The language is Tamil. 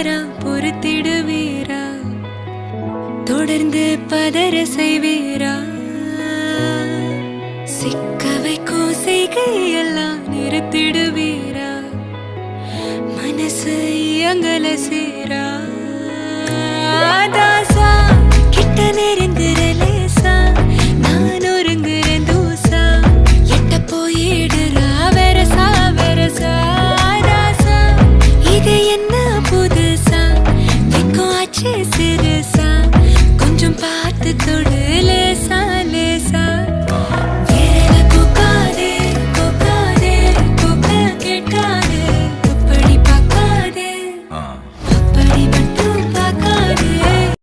தவறா பொறுத்திடுவீரா? தொடர்ந்து பதற செய்வீரா? சிக்க வைக்கும் செய்கையெல்லாம் நிறுத்திடுவீரா? மனசு இயங்கல சீரா? தாசா கிட்ட நெருங்குற லேசா, நான் ஒருங்குற தூசா, எட்ட போயிடுறா வெரசா வெரசா. தாசா இது என்ன புதுசா, வெக்கம் ஆச்சு சிறுசா, கொஞ்சம் பார்த்து தொடு